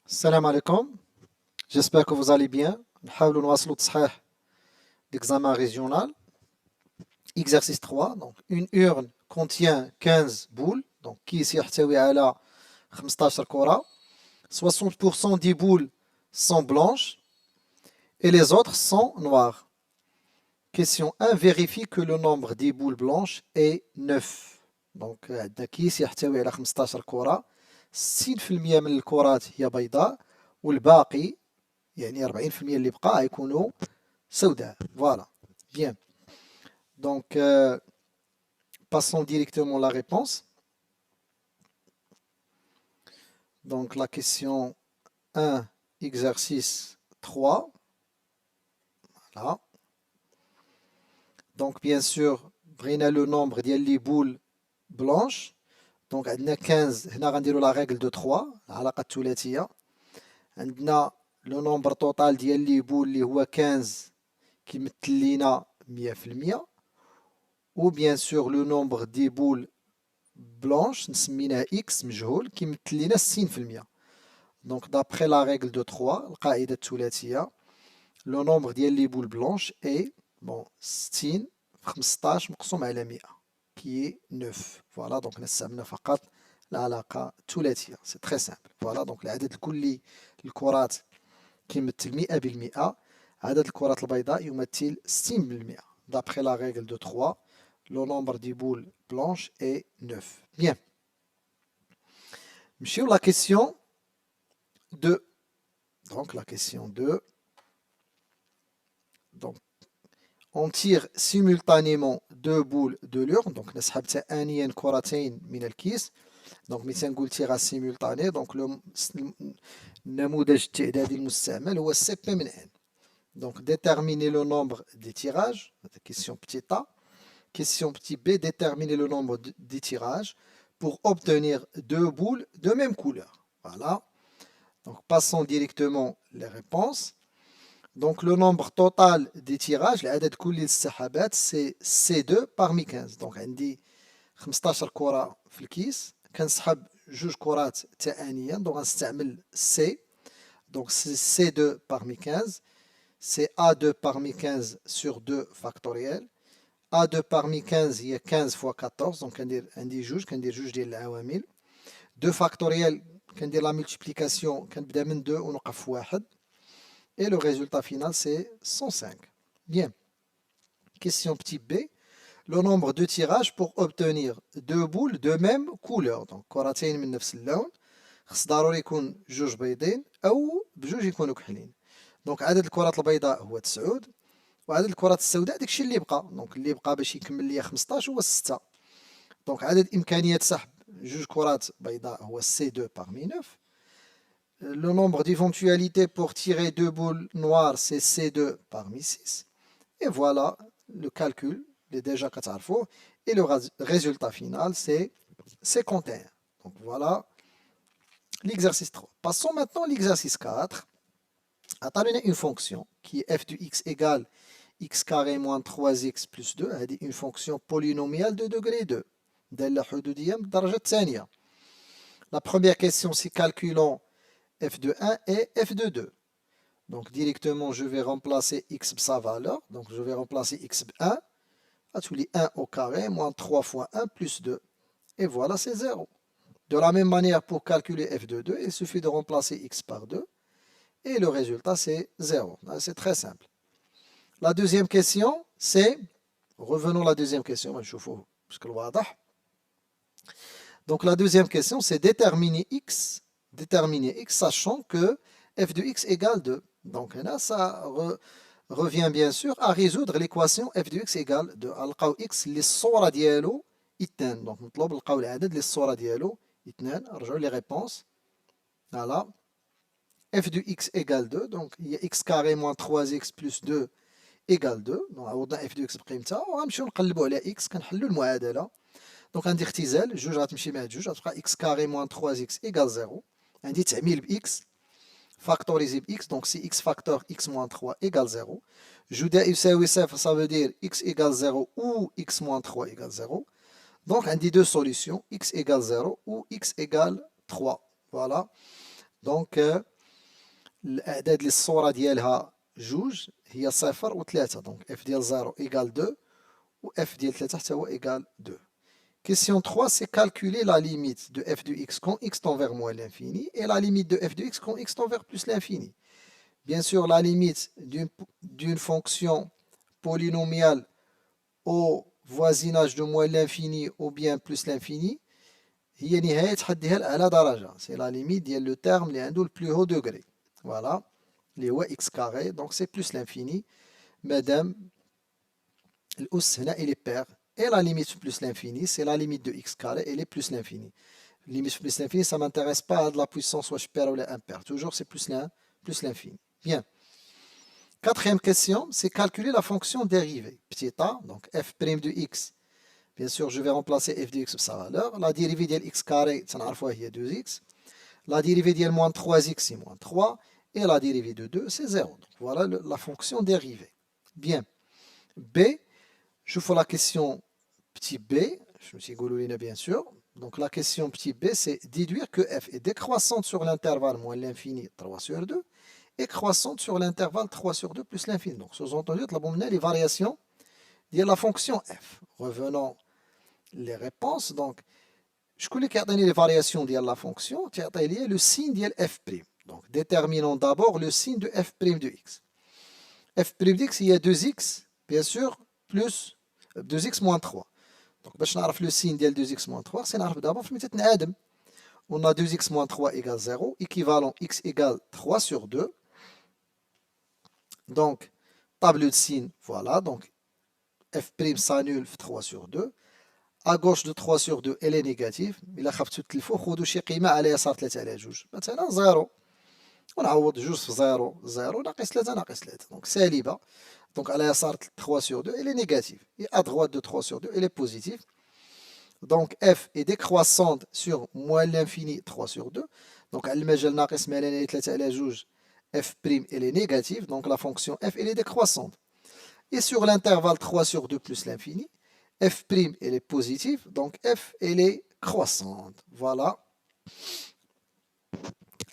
Salam alaikum, j'espère que vous allez bien. نحاولوا نواصلوا تصحيح l'examen régional. Exercice 3. Donc, une urne contient 15 boules. Donc, كيس يحتوي على 15 كرة. 60% des boules sont blanches et les autres sont noires. Question 1. Vérifie que le nombre des boules blanches est 9. Donc, عندنا كيس يحتوي على 15 كرة. 60% من الكرات هي بيضاء والباقي يعني 40% اللي بقى غيكونوا سوداء. Voilà. Bien. Donc, passons directement à la réponse. Donc, la question 1, exercice 3. Voilà. Donc, bien sûr, بغينا le nombre ديال les boules blanches. Donc, عندنا 15. هنا غنديروا la règle de 3. العلاقة الثلاثية. عندنا le nombre total ديال les boules اللي هو 15 كيمثل لينا 100%. Ou bien sûr le nombre des boules blanches نسميناه x مجهول كيمثل لينا 60%. Donc d'après la règle de 3 القاعدة الثلاثية le nombre ديال les boules blanches est 60 في 15 مقسوم على 100 qui est 9. Voilà, donc نستعمل فقط العلاقة الثلاثية. C'est très simple. Voilà, donc العدد الكلي للكرات كيمثل 100%. عدد الكرات البيضاء يمثل 60%. D'après la règle de 3, le nombre des boules blanches est 9. Bien. Monsieur, la question 2. Donc, la question 2. Donc, on tire simultanément deux boules de l'urne. Donc, نسحب ثانيا كرتين من الكيس. Donc, مثلا نقول tirage simultané. Donc, النموذج التعدادي المستعمل هو CP من N. Donc, déterminer le nombre des tirages. Question petit a. Question petit b, déterminer le nombre des tirages pour obtenir deux boules de même couleur. Voilà. Donc, passons directement les réponses. Donc, le nombre total des tirages, العدد كلي للسحابات, c'est C2 parmi 15. Donc, عندي 15 كرة في الكيس. كنسحب جوج كرات ثانيا. Donc, غنستعمل C. Donc, c'est C2 parmi 15. C'est A2 parmi 15 sur 2 factoriel. A2 parmi 15 هي 15 fois 14. Donc عندي جوج كندير جوج ديال العوامل. 2 factoriel كندير la multiplication كنبدا من 2 ونوقف في 1. Et le résultat final c'est 105. Bien. Question petit b. Le nombre de tirages pour obtenir deux boules de même couleur. Donc كرتين من نفس اللون. خص ضروري يكون جوج بيضين أو بجوج يكونوا كحلين. دونك عدد الكرات البيضاء هو 9 وعدد الكرات السوداء داكشي اللي بقى. دونك اللي بقى باش يكمل ليا 15 هو 6. دونك عدد إمكانيات سحب جوج كرات بيضاء هو C2 parmi 9. Le nombre d'éventualités pour tirer deux boules noires c'est C2 parmi 6. Et voilà le calcul اللي déjà كتعرفوه. Et le résultat final c'est 51. Donc voilà l'exercice 3. Passons maintenant à l'exercice 4. عطانا une fonction qui est f de x égale x carré moins 3x plus 2. هذه une fonction polynomiale de degré 2. دالة حدودية من الدرجة الثانية. La première question c'est calculons f de 1 et f de 2. Donc directement je vais remplacer x par sa valeur. Donc je vais remplacer x par 1. tous les 1 au carré moins 3 fois 1 plus 2. Et voilà c'est 0. De la même manière pour calculer f de 2, il suffit de remplacer x par 2. Et le résultat c'est 0. C'est très simple. La deuxième question c'est, revenons à la deuxième question, donc la deuxième question c'est déterminer x sachant que f de x égale 2. Donc là ça revient bien sûr à résoudre l'équation f de x égale 2. نلقاو x اللي الصورة ديالو 2. donc نطلب نلقاو العدد اللي الصورة ديالو 2. نرجعوا les réponses. Voilà. f de x égale 2. donc il y a x carré moins 3x plus 2 égale 2. donc عوضنا f de x بقيمتها وغنمشيو نقلبوا على x كنحلوا المعادلة. دونك غندير اختزال جوج غتمشي مع جوج غتبقى x carré moins 3x égale 0. عندي تعميل ب x فاكتوريزي ب x. donc si x facteur x moins 3 égale 0. جداء يساوي صفر ça veut dire x égale 0 ou x moins 3 égale 0. donc عندي deux solutions x égale 0 ou x égale 3. voilà. donc الأعداد اللي الصورة ديالها جوج هي صفر وثلاثة. دونك اف ديال 0 إيكال 2 و اف ديال 3 حتى هو إيكال 2. Question 3, c'est calculer la limite de f de x quand x tend vers moins l'infini et la limite de f de x quand x tend vers plus l'infini. Bien sûr, la limite d'une fonction polynomiale au voisinage de moins l'infini ou bien plus l'infini, هي نهاية حدها الأعلى درجة. C'est la limite ديال le terme اللي عنده le plus haut degré. Voilà. اللي هو x carré. Donc c'est plus l'infini. مادام الأس هنا il est pair. Et la limite plus l'infini, c'est la limite de x carré, elle est plus l'infini. Limite plus l'infini, ça ne m'intéresse pas de la puissance soit paire ou impair. Toujours, c'est plus l'infini. Bien. Quatrième question, c'est calculer la fonction dérivée. Petit a, donc f' de x. Bien sûr, je vais remplacer f de x par sa valeur. La dérivée de x carré, ça n'a pas, il y a 2x. La dérivée de moins 3x, c'est moins 3. Et la dérivée de 2, c'est 0. Donc, voilà la fonction dérivée. Bien. B. Je fais la question petit b, je me suis goulolina bien sûr. Donc la question petit b, c'est déduire que f est décroissante sur l'intervalle moins l'infini 3 sur 2 et croissante sur l'intervalle 3 sur 2 plus l'infini. Donc sous-entendu, nous avons les variations de la fonction f. Revenons les réponses. Donc, je connais les variations de la fonction, il y a le signe de f'. Donc déterminons d'abord le signe de f' de x. f' de x, il y a 2x, bien sûr, plus 2x moins 3. Donc, باش نعرف le signe ديال 2x moins 3, c'est نعرف d'abord في مثال نعادم. On a 2x moins 3 égale 0, équivalent x égale 3 sur 2. Donc, tableau de signe, voilà. Donc, f' s'annule 3 sur 2. À gauche de 3 sur 2, elle est négative. إلا خفتوا تلفوا خذوا شي قيمة على يسار 3 على 2. مثلا 0. ونعوض جوج في 0 0 ناقص 3 ناقص 3. Donc, سالبة. Donc à la يسار 3 sur 2, elle est négative. Et à droite de 3 sur 2, elle est positive. Donc f est décroissante sur moins l'infini 3 sur 2. Donc المجال ناقص ما لا 3 على 2, f', elle est négative. Donc la fonction f, elle est décroissante. Et sur l'intervalle 3 sur 2 plus l'infini, f', elle est positive. Donc f, elle est croissante. Voilà.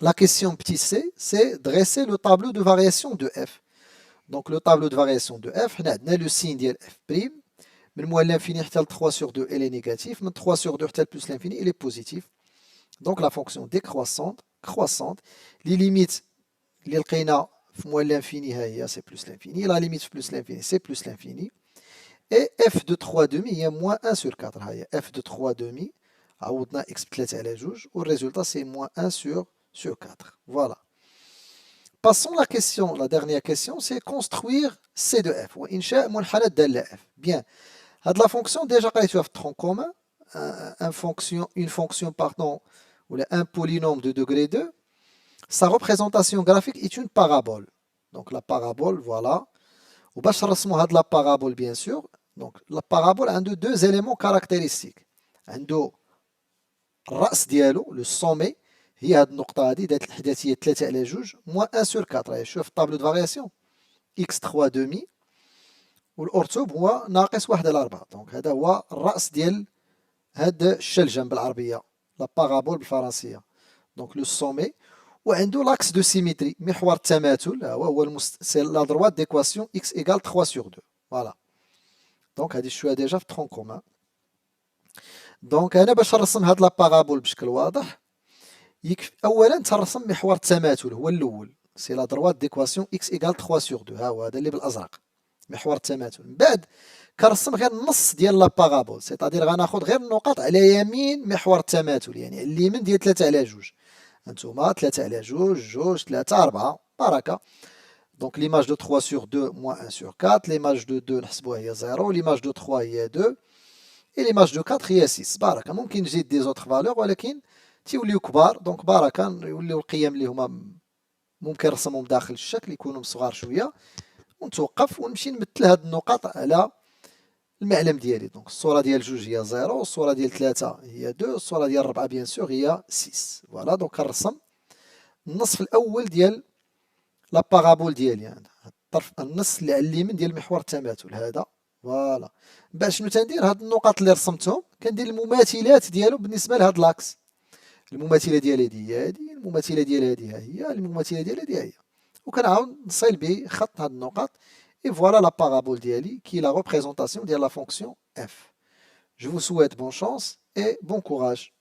La question petit c, c'est dresser le tableau de variation de f. Donc le tableau de variation de f, on a le signe de f'. من moins l'infini حتى 3 sur 2, elle est négative. من 3 sur 2 حتى plus l'infini, elle est positive. Donc la fonction décroissante, croissante. Les limites اللي لقينا في moins l'infini, c'est plus l'infini. La limite plus l'infini, c'est plus l'infini. Et f de 3 demi, il y a moins 1 sur 4. f de 3 demi, عوضنا x ب3 على 2. Au résultat, c'est moins 1 sur 4. Voilà. Passons à la question, la dernière question, c'est construire C de f. وإنشاء منحنى دالة f. Bien. La fonction, déjà, قريتوها في tronc commun, une fonction pardon, ou un polynôme de degré 2, sa représentation graphique est une parabole. Donc la parabole, voilà. وباش نرسموا هاد la parabole, bien sûr. Donc la parabole a deux éléments caractéristiques. عنده الرأس ديالو, le sommet, هي هاد النقطة هادي دات الإحداثية 3 على 2 moins 1 sur 4. شوف الطابلو دو فارياسيون x3 demi والأرتوب هو ناقص 1 على 4. دونك هذا هو الرأس ديال هاد الشلجم بالعربية, لا بارابول بالفرنسية. دونك لو سومي وعنده لاكس دو سيميتري, محور التماثل, هو سي لا دروات ديكواسيون x égale 3 sur 2. فوالا. دونك هادي شوية ديجا في ترون كومان. دونك أنا باش نرسم هاد لا بارابول بشكل واضح, يكفي اولا ترسم محور التماثل هو الاول, سي لا دروات ديكواسيون x égale 3 sur 2. ها هو هذا اللي بالازرق محور التماثل. من بعد كنرسم غير النص ديال لا بارابول, سيتادير غناخذ غير النقط على يمين محور التماثل, يعني اليمين ديال 3 على 2. هانتوما 3 على 2 2 3 4 بركه. دونك ليماج دو 3 sur 2 moins 1 sur 4, ليماج دو 2 نحسبوها هي 0, ليماج دو 3 هي 2 et ليماج دو 4 هي 6. بركه. ممكن نزيد دي زوتر فالور ولكن تيوليو كبار, دونك بركه يوليو القيم اللي هما ممكن نرسمهم داخل الشكل يكونوا صغار شويه, ونتوقف ونمشي نمثل هاد النقط على المعلم ديالي. دونك الصوره ديال 2 هي 0, الصوره ديال 3 هي 2, الصوره ديال 4 بيان سور هي 6. فوالا. دونك كنرسم النصف الاول ديال لا بارابول ديالي, يعني الطرف النص اللي على اليمين ديال محور التماثل هذا. فوالا. باش شنو تندير, هاد النقط اللي رسمتهم كندير المماثلات ديالو بالنسبه لهاد لاكس. المماثله ديال هادي هي هادي, المماثله ديال هادي ها هي, المماثله ديال هادي ها هي. وكنعاود نصل بخط هاد النقط et voilà la parabole ديالي qui est la représentation de la fonction f. Je vous souhaite bonne chance et bon courage.